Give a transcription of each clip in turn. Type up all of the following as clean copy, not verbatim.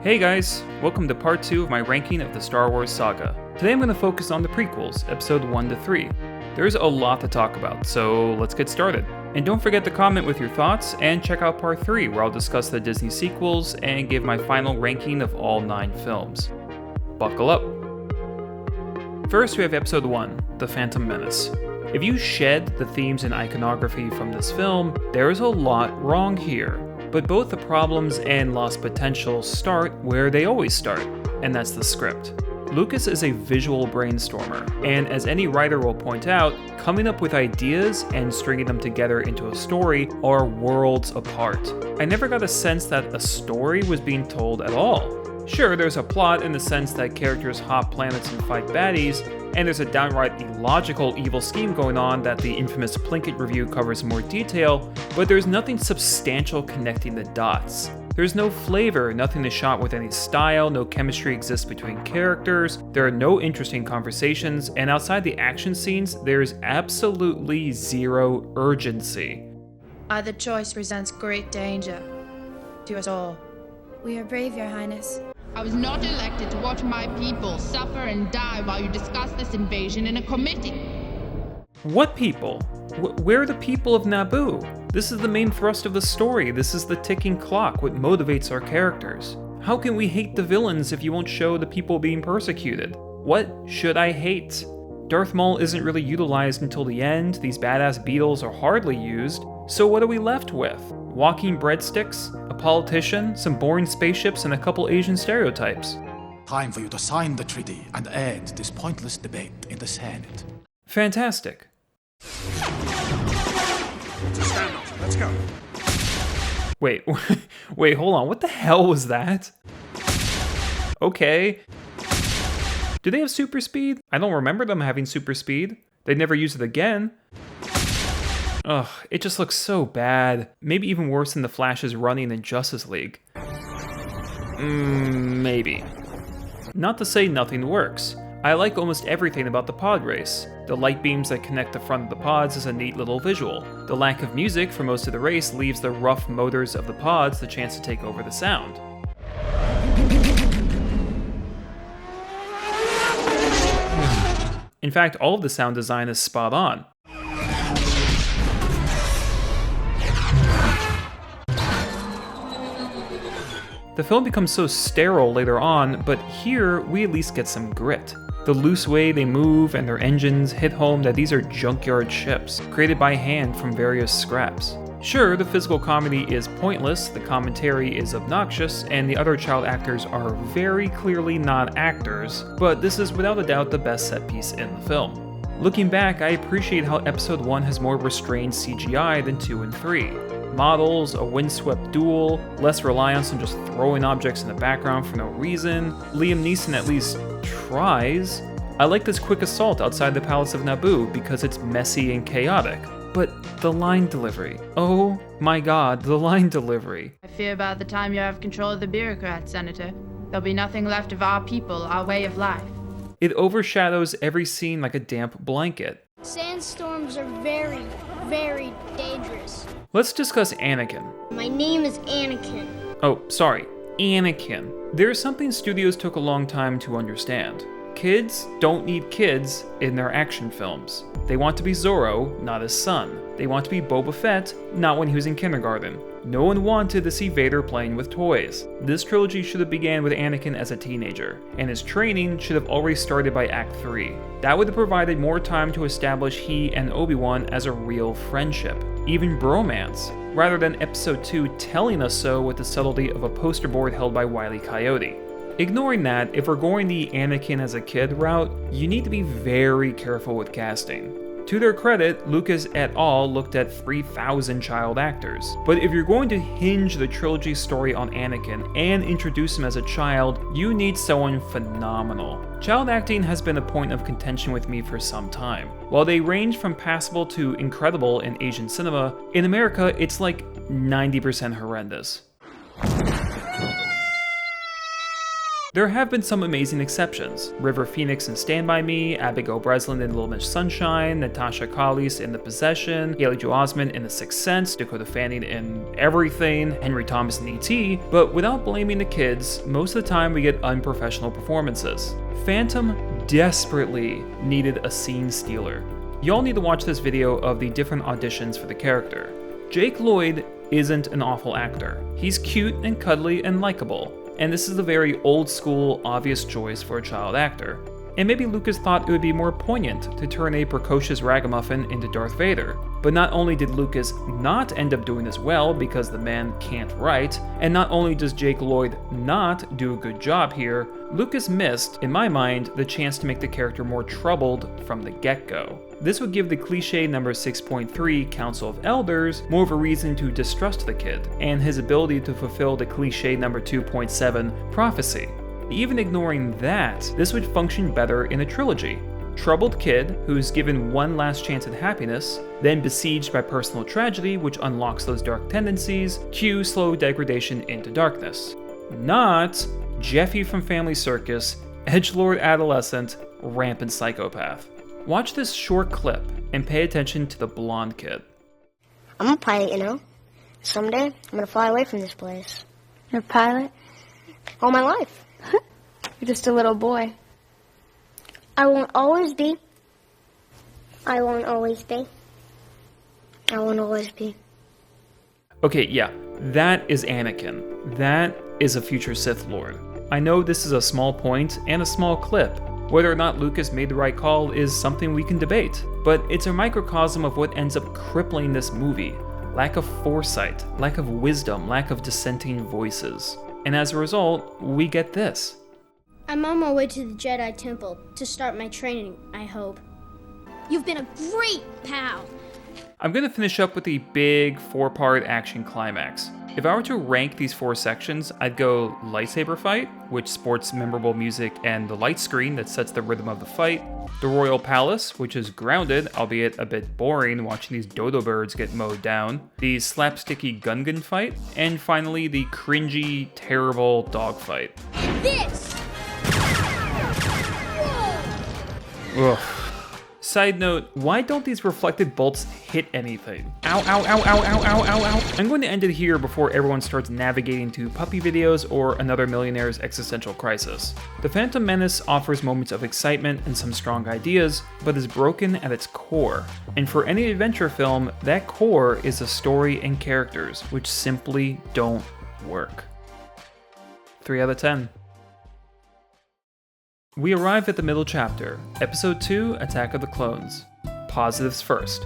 Hey guys, welcome to part 2 of my ranking of the Star Wars saga. Today I'm going to focus on the prequels, episode 1 to 3. There's a lot to talk about, so let's get started. And don't forget to comment with your thoughts, and check out part 3 where I'll discuss the Disney sequels and give my final ranking of all 9 films. Buckle up! First we have episode 1, The Phantom Menace. If you shed the themes and iconography from this film, there is a lot wrong here. But both the problems and lost potential start where they always start, and that's the script. Lucas is a visual brainstormer, and as any writer will point out, coming up with ideas and stringing them together into a story are worlds apart. I never got a sense that a story was being told at all. Sure, there's a plot in the sense that characters hop planets and fight baddies, and there's a downright illogical evil scheme going on that the infamous Plinkett review covers in more detail, but there's nothing substantial connecting the dots. There's no flavor, nothing is shot with any style, no chemistry exists between characters, there are no interesting conversations, and outside the action scenes, there's absolutely zero urgency. Either choice presents great danger to us all. We are brave, Your Highness. I was not elected to watch my people suffer and die while you discuss this invasion in a committee. What people? Where are the people of Naboo? This is the main thrust of the story. This is the ticking clock, what motivates our characters. How can we hate the villains if you won't show the people being persecuted? What should I hate? Darth Maul isn't really utilized until the end, these badass beetles are hardly used, so what are we left with? Walking breadsticks, a politician, some boring spaceships, and a couple Asian stereotypes. Time for you to sign the treaty and end this pointless debate in the Senate. Fantastic. Stand up, let's go. Wait, hold on, what the hell was that? Okay. Do they have super speed? I don't remember them having super speed. They never use it again. Ugh, it just looks so bad. Maybe even worse than the Flash's running in Justice League. Maybe. Not to say nothing works. I like almost everything about the pod race. The light beams that connect the front of the pods is a neat little visual. The lack of music for most of the race leaves the rough motors of the pods the chance to take over the sound. In fact, all of the sound design is spot on. The film becomes so sterile later on, but here we at least get some grit. The loose way they move and their engines hit home that these are junkyard ships, created by hand from various scraps. Sure, the physical comedy is pointless, the commentary is obnoxious, and the other child actors are very clearly not actors, but this is without a doubt the best set piece in the film. Looking back, I appreciate how episode 1 has more restrained CGI than 2 and 3. Models, a windswept duel, less reliance on just throwing objects in the background for no reason. Liam Neeson at least tries. I like this quick assault outside the Palace of Naboo because it's messy and chaotic. But the line delivery. Oh my god, the line delivery. I fear by the time you have control of the bureaucrats, Senator, there'll be nothing left of our people, our way of life. It overshadows every scene like a damp blanket. Sandstorms are very, very dangerous. Let's discuss Anakin. My name is Anakin. Oh, sorry, Anakin. There's something studios took a long time to understand. Kids don't need kids in their action films. They want to be Zorro, not his son. They want to be Boba Fett, not when he was in kindergarten. No one wanted to see Vader playing with toys. This trilogy should have began with Anakin as a teenager, and his training should have already started by Act 3. That would have provided more time to establish he and Obi-Wan as a real friendship, even bromance, rather than Episode 2 telling us so with the subtlety of a poster board held by Wile E. Coyote. Ignoring that, if we're going the Anakin as a kid route, you need to be very careful with casting. To their credit, Lucas et al. Looked at 3,000 child actors. But if you're going to hinge the trilogy story on Anakin and introduce him as a child, you need someone phenomenal. Child acting has been a point of contention with me for some time. While they range from passable to incredible in Asian cinema, in America it's like 90% horrendous. There have been some amazing exceptions. River Phoenix in Stand By Me, Abigail Breslin in Little Miss Sunshine, Natasha Callis in The Possession, Haley Joel Osment in The Sixth Sense, Dakota Fanning in Everything, Henry Thomas in E.T., but without blaming the kids, most of the time we get unprofessional performances. Phantom desperately needed a scene stealer. Y'all need to watch this video of the different auditions for the character. Jake Lloyd isn't an awful actor. He's cute and cuddly and likable. And this is a very old school, obvious choice for a child actor. And maybe Lucas thought it would be more poignant to turn a precocious ragamuffin into Darth Vader. But not only did Lucas not end up doing this well because the man can't write, and not only does Jake Lloyd not do a good job here, Lucas missed, in my mind, the chance to make the character more troubled from the get-go. This would give the cliche number 6.3 Council of Elders more of a reason to distrust the kid, and his ability to fulfill the cliche number 2.7 Prophecy. Even ignoring that, this would function better in a trilogy. Troubled kid who's given one last chance at happiness, then besieged by personal tragedy which unlocks those dark tendencies, cue slow degradation into darkness. Not Jeffy from Family Circus, edgelord adolescent, rampant psychopath. Watch this short clip and pay attention to the blonde kid. I'm a pilot, you know. Someday, I'm gonna fly away from this place. You're a pilot? All my life. You're just a little boy. I won't always be. I won't always be. I won't always be. Okay, yeah, that is Anakin. That is a future Sith Lord. I know this is a small point and a small clip. Whether or not Lucas made the right call is something we can debate, but it's a microcosm of what ends up crippling this movie. Lack of foresight, lack of wisdom, lack of dissenting voices. And as a result, we get this. I'm on my way to the Jedi Temple to start my training, I hope. You've been a great pal. I'm going to finish up with the big 4-part action climax. If I were to rank these 4 sections, I'd go lightsaber fight, which sports memorable music and the light screen that sets the rhythm of the fight. The Royal Palace, which is grounded, albeit a bit boring watching these dodo birds get mowed down. The slapsticky Gungan fight. And finally, the cringy, terrible dogfight. This! Ugh. Side note, why don't these reflected bolts hit anything? Ow, ow, ow, ow, ow, ow, ow, ow. I'm going to end it here before everyone starts navigating to puppy videos or another millionaire's existential crisis. The Phantom Menace offers moments of excitement and some strong ideas, but is broken at its core. And for any adventure film, that core is the story and characters, which simply don't work. 3 out of 10. We arrive at the middle chapter, Episode 2, Attack of the Clones. Positives first.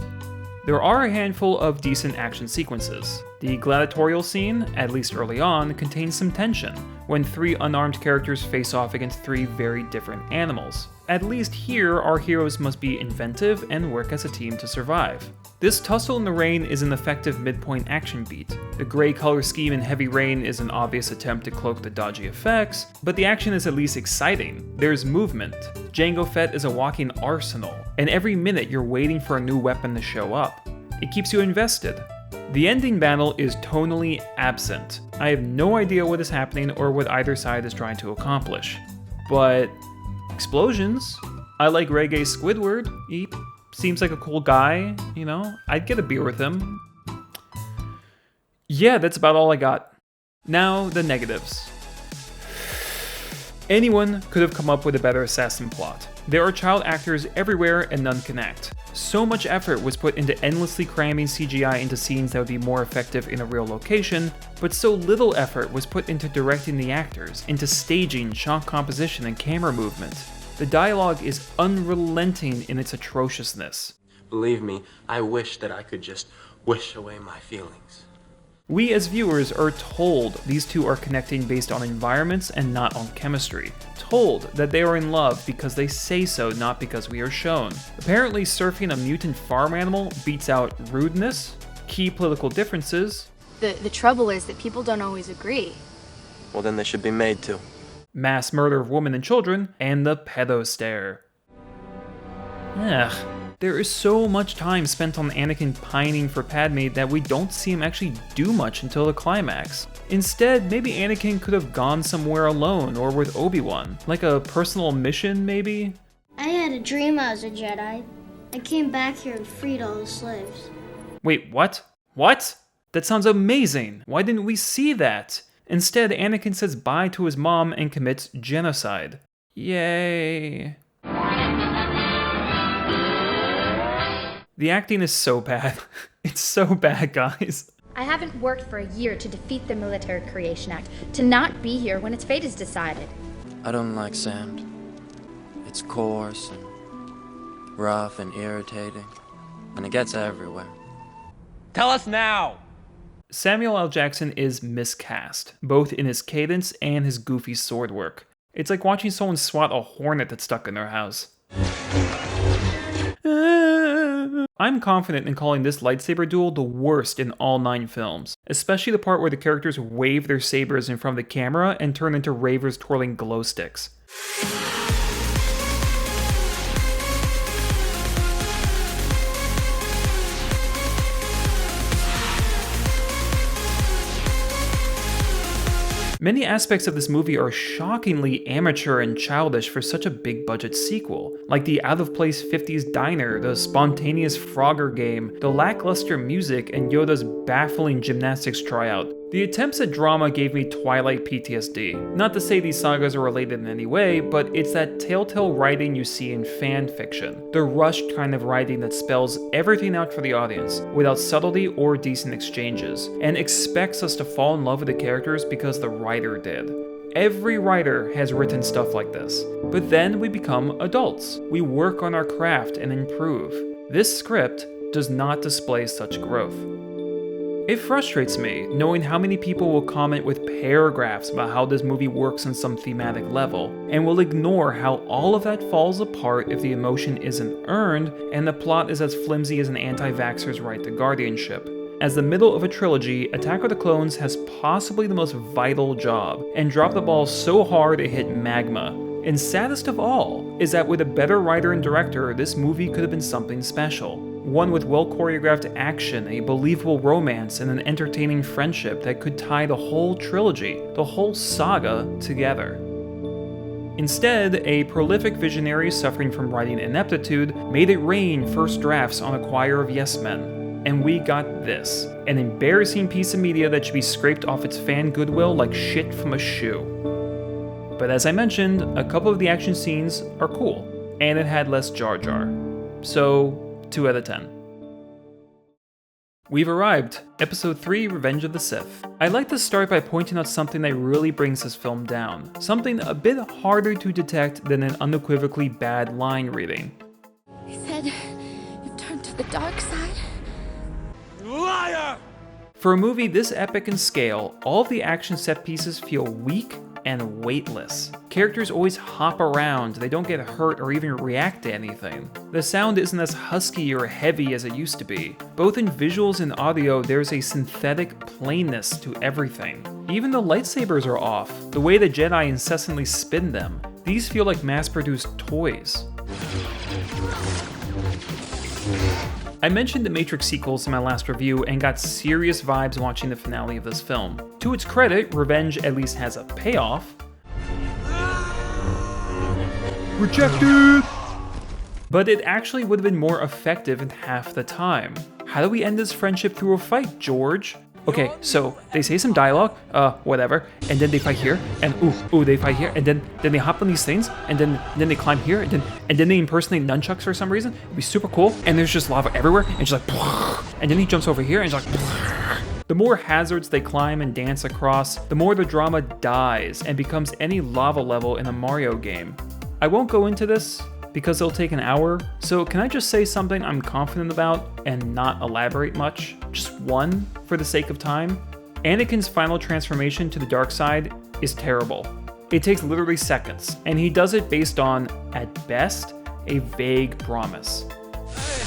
There are a handful of decent action sequences. The gladiatorial scene, at least early on, contains some tension, when 3 unarmed characters face off against 3 very different animals. At least here, our heroes must be inventive and work as a team to survive. This tussle in the rain is an effective midpoint action beat. The gray color scheme in Heavy Rain is an obvious attempt to cloak the dodgy effects, but the action is at least exciting. There's movement. Jango Fett is a walking arsenal, and every minute you're waiting for a new weapon to show up. It keeps you invested. The ending battle is tonally absent. I have no idea what is happening or what either side is trying to accomplish. But explosions. I like Reggae Squidward. He seems like a cool guy, you know? I'd get a beer with him. Yeah, that's about all I got. Now, the negatives. Anyone could have come up with a better assassin plot. There are child actors everywhere and none can act. So much effort was put into endlessly cramming CGI into scenes that would be more effective in a real location, but so little effort was put into directing the actors, into staging, shot composition, and camera movement. The dialogue is unrelenting in its atrociousness. Believe me, I wish that I could just wish away my feelings. We as viewers are told these two are connecting based on environments and not on chemistry. Told that they are in love because they say so, not because we are shown. Apparently surfing a mutant farm animal beats out rudeness, key political differences. The trouble is that people don't always agree. Well, then they should be made to. Mass murder of women and children, and the pedo stare. Ugh. There is so much time spent on Anakin pining for Padme that we don't see him actually do much until the climax. Instead, maybe Anakin could have gone somewhere alone or with Obi-Wan. Like a personal mission, maybe? I had a dream I was a Jedi. I came back here and freed all the slaves. Wait, what? What? That sounds amazing! Why didn't we see that? Instead, Anakin says bye to his mom and commits genocide. Yay. The acting is so bad. It's so bad, guys. I haven't worked for a year to defeat the Military Creation Act, to not be here when its fate is decided. I don't like sand. It's coarse and rough and irritating, and it gets everywhere. Tell us now! Samuel L. Jackson is miscast, both in his cadence and his goofy sword work. It's like watching someone swat a hornet that's stuck in their house. I'm confident in calling this lightsaber duel the worst in all 9 films, especially the part where the characters wave their sabers in front of the camera and turn into ravers twirling glow sticks. Many aspects of this movie are shockingly amateur and childish for such a big budget sequel, like the out-of-place 50s diner, the spontaneous Frogger game, the lackluster music, and Yoda's baffling gymnastics tryout. The attempts at drama gave me Twilight PTSD. Not to say these sagas are related in any way, but it's that telltale writing you see in fan fiction. The rushed kind of writing that spells everything out for the audience, without subtlety or decent exchanges, and expects us to fall in love with the characters because the writer did. Every writer has written stuff like this. But then we become adults. We work on our craft and improve. This script does not display such growth. It frustrates me knowing how many people will comment with paragraphs about how this movie works on some thematic level, and will ignore how all of that falls apart if the emotion isn't earned and the plot is as flimsy as an anti-vaxxer's right to guardianship. As the middle of a trilogy, Attack of the Clones has possibly the most vital job, and dropped the ball so hard it hit magma. And saddest of all is that with a better writer and director, this movie could have been something special. One with well-choreographed action, a believable romance, and an entertaining friendship that could tie the whole trilogy, the whole saga, together. Instead, a prolific visionary suffering from writing ineptitude made it rain first drafts on a choir of yes-men. And we got this, an embarrassing piece of media that should be scraped off its fan goodwill like shit from a shoe. But as I mentioned, a couple of the action scenes are cool, and it had less Jar Jar. So, 2 out of 10. We've arrived. Episode 3, Revenge of the Sith. I'd like to start by pointing out something that really brings this film down. Something a bit harder to detect than an unequivocally bad line reading. He said, you've turned to the dark side? Liar! For a movie this epic in scale, all of the action set pieces feel weak and weightless. Characters always hop around, they don't get hurt or even react to anything. The sound isn't as husky or heavy as it used to be. Both in visuals and audio, there's a synthetic plainness to everything. Even the lightsabers are off, the way the Jedi incessantly spin them. These feel like mass-produced toys. I mentioned the Matrix sequels in my last review and got serious vibes watching the finale of this film. To its credit, Revenge at least has a payoff. Rejected! But it actually would have been more effective in half the time. How do we end this friendship through a fight, George? Okay, so they say some dialogue, whatever, and then they fight here, and they fight here, and then they hop on these things, and then they climb here, and then they impersonate nunchucks for some reason. It'd be super cool, and there's just lava everywhere, and just like, and then he jumps over here, and just like, the more hazards they climb and dance across, the more the drama dies and becomes any lava level in a Mario game. I won't go into this, because it'll take an hour, so can I just say something I'm confident about and not elaborate much? Just one, for the sake of time? Anakin's final transformation to the dark side is terrible. It takes literally seconds, and he does it based on, at best, a vague promise. I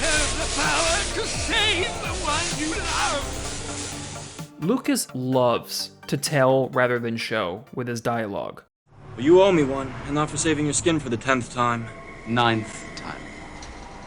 have the power to save the one you love! Lucas loves to tell rather than show with his dialogue. Well, you owe me one, and not for saving your skin for the 10th time. 9th time.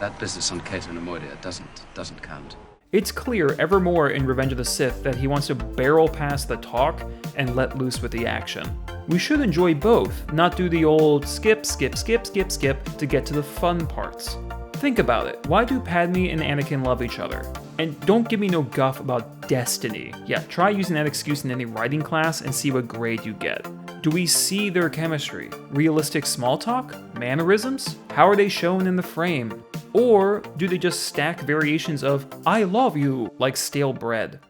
That business on Cato and Amodia doesn't count. It's clear ever more in Revenge of the Sith that he wants to barrel past the talk and let loose with the action. We should enjoy both, not do the old skip to get to the fun parts. Think about it, why do Padme and Anakin love each other? And don't give me no guff about destiny. Yeah, try using that excuse in any writing class and see what grade you get. Do we see their chemistry? Realistic small talk? Mannerisms? How are they shown in the frame? Or do they just stack variations of "I love you" like stale bread?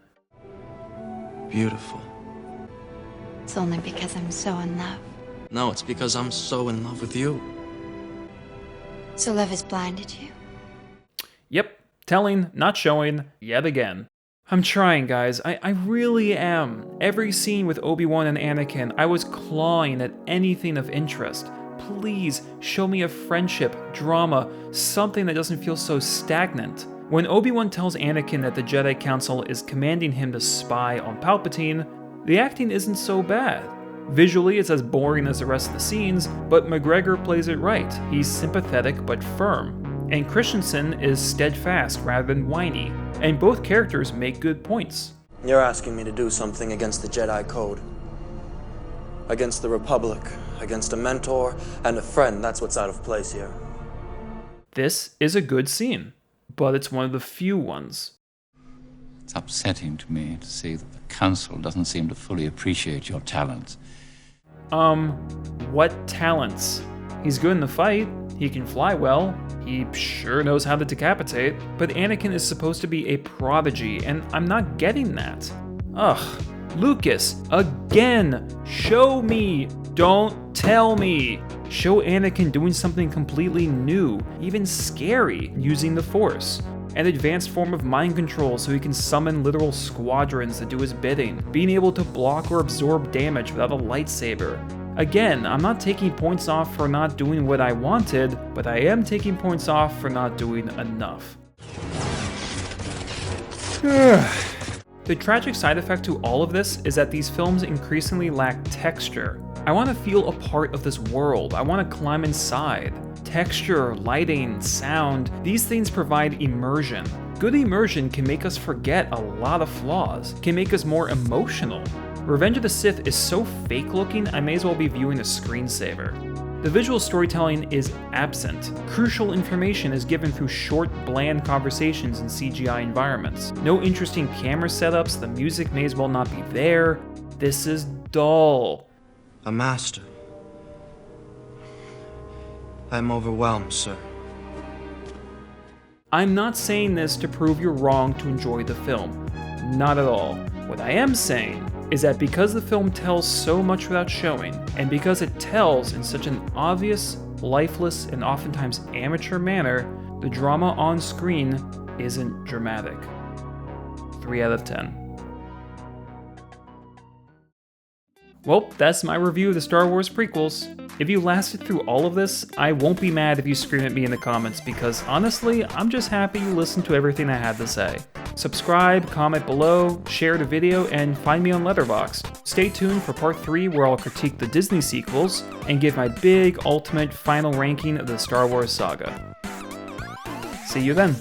Beautiful. It's only because I'm so in love. No, it's because I'm so in love with you. So love has blinded you? Yep, telling, not showing, yet again. I'm trying, guys, I really am. Every scene with Obi-Wan and Anakin, I was clawing at anything of interest. Please, show me a friendship, drama, something that doesn't feel so stagnant. When Obi-Wan tells Anakin that the Jedi Council is commanding him to spy on Palpatine, the acting isn't so bad. Visually, it's as boring as the rest of the scenes, but McGregor plays it right. He's sympathetic but firm. And Christensen is steadfast rather than whiny. And both characters make good points. You're asking me to do something against the Jedi Code. Against the Republic. Against a mentor and a friend. That's what's out of place here. This is a good scene, but it's one of the few ones. It's upsetting to me to see that the Council doesn't seem to fully appreciate your talents. What talents? He's good in the fight, he can fly well, he sure knows how to decapitate, but Anakin is supposed to be a prodigy, and I'm not getting that. Ugh. Lucas, again, show me, don't tell me. Show Anakin doing something completely new, even scary, using the Force. An advanced form of mind control so he can summon literal squadrons to do his bidding, being able to block or absorb damage without a lightsaber. Again, I'm not taking points off for not doing what I wanted, but I am taking points off for not doing enough. The tragic side effect to all of this is that these films increasingly lack texture. I want to feel a part of this world, I want to climb inside. Texture, lighting, sound, these things provide immersion. Good immersion can make us forget a lot of flaws, can make us more emotional. Revenge of the Sith is so fake looking, I may as well be viewing a screensaver. The visual storytelling is absent. Crucial information is given through short, bland conversations in CGI environments. No interesting camera setups, the music may as well not be there. This is dull. A master. I'm overwhelmed, sir. I'm not saying this to prove you're wrong to enjoy the film. Not at all. What I am saying is that because the film tells so much without showing, and because it tells in such an obvious, lifeless, and oftentimes amateur manner, the drama on screen isn't dramatic. 3 out of 10. Well, that's my review of the Star Wars prequels. If you lasted through all of this, I won't be mad if you scream at me in the comments because honestly, I'm just happy you listened to everything I had to say. Subscribe, comment below, share the video, and find me on Letterboxd. Stay tuned for part 3 where I'll critique the Disney sequels and give my big, ultimate, final ranking of the Star Wars saga. See you then.